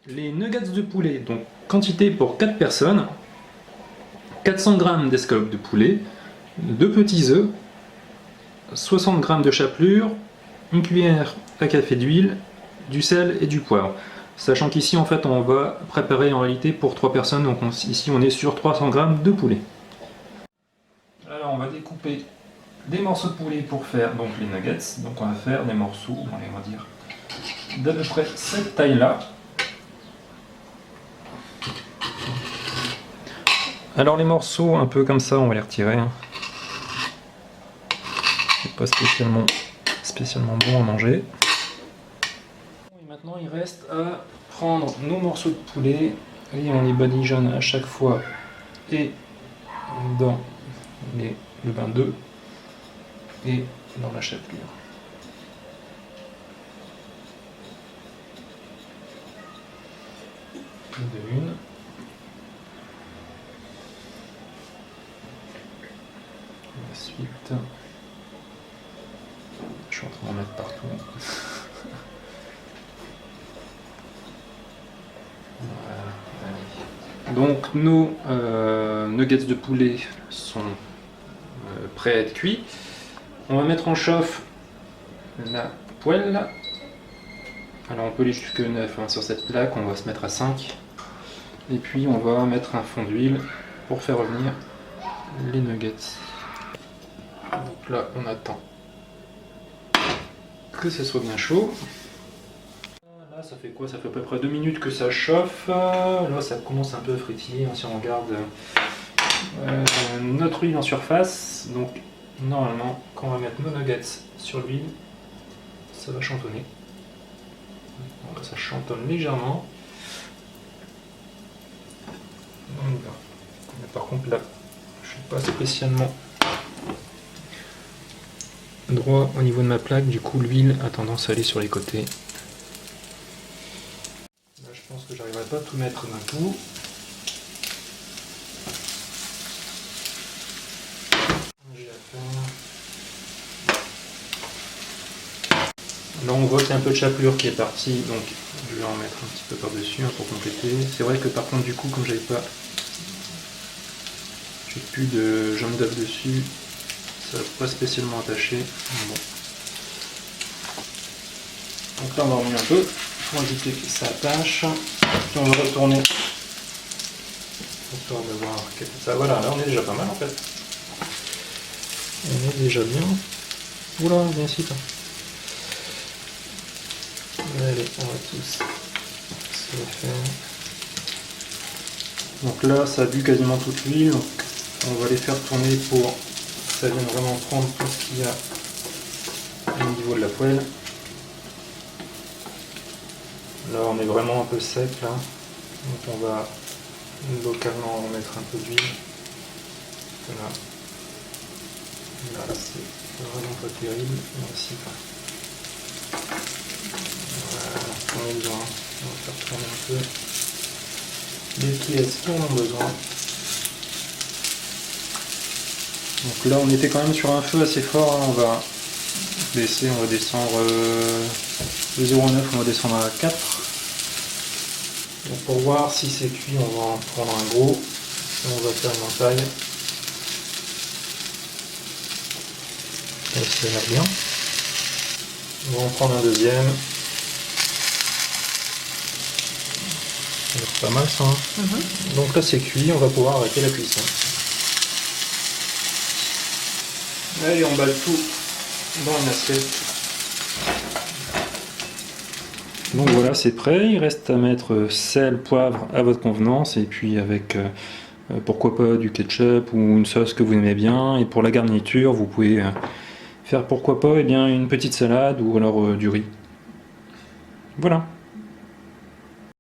Les nuggets de poulet, donc quantité pour 4 personnes, 400 g d'escalope de poulet, 2 petits œufs, 60 g de chapelure, une cuillère à café d'huile, du sel et du poivre. Sachant qu'ici en fait on va préparer en réalité pour 3 personnes, donc ici on est sur 300 g de poulet. Alors on va découper des morceaux de poulet pour faire donc les nuggets. Donc on va faire des morceaux, on va dire d'à peu près cette taille là. Alors les morceaux un peu comme ça on va les retirer. C'est pas spécialement bon à manger. Et maintenant il reste à prendre nos morceaux de poulet et on les badigeonne à chaque fois et dans le bain d'œufs et dans la chapelure. De une. Ensuite, je suis en train d'en mettre partout. Voilà, donc nos nuggets de poulet sont prêts à être cuits. On va mettre en chauffe la poêle. Alors on peut aller jusque 9 sur cette plaque, on va se mettre à 5. Et puis on va mettre un fond d'huile pour faire revenir les nuggets. Donc là on attend que ça soit bien chaud. Là ça fait quoi? Ça fait à peu près 2 minutes que ça chauffe. Là ça commence un peu à frétiller si on regarde notre huile en surface. Donc normalement quand on va mettre nos nuggets sur l'huile, ça va chantonner. Donc, ça chantonne légèrement. Mais par contre là je suis pas spécialement droit au niveau de ma plaque, du coup l'huile a tendance à aller sur les côtés. Là je pense que j'arriverai pas à tout mettre d'un coup. J'ai à faire. Là on voit qu'il y a un peu de chapelure qui est partie, donc je vais en mettre un petit peu par dessus pour compléter. C'est vrai que par contre du coup comme j'ai plus de jaune d'œuf dessus, ça va pas spécialement attaché. Bon. Donc là on va remuer un peu pour éviter que ça attache. Puis on va retourner histoire de voir ça. Voilà, là on est déjà pas mal en fait. On est déjà bien. Oula, viens ici toi. Allez, on va tous se le faire. Donc là ça a bu quasiment toute l'huile. On va les faire tourner pour que ça vienne vraiment prendre tout ce qu'il y a au niveau de la poêle. Là on est vraiment un peu sec là. Donc on va localement remettre un peu d'huile. Voilà. Là c'est vraiment pas terrible. Là aussi pas. Voilà, on est besoin. On va faire tourner un peu les pièces qui en ont besoin. Donc là on était quand même sur un feu assez fort, hein. On va baisser, on va descendre de 0,9, on va descendre à 4. Donc pour voir si c'est cuit, on va en prendre un gros et on va faire une entaille. Ça a l'air bien. On va en prendre un deuxième. Ça a l'air pas mal ça. Hein. Donc là c'est cuit, on va pouvoir arrêter la cuisson. Allez, on balle tout dans une assiette. Donc voilà, c'est prêt. Il reste à mettre sel, poivre à votre convenance et puis avec pourquoi pas du ketchup ou une sauce que vous aimez bien. Et pour la garniture, vous pouvez faire pourquoi pas une petite salade ou alors du riz. Voilà.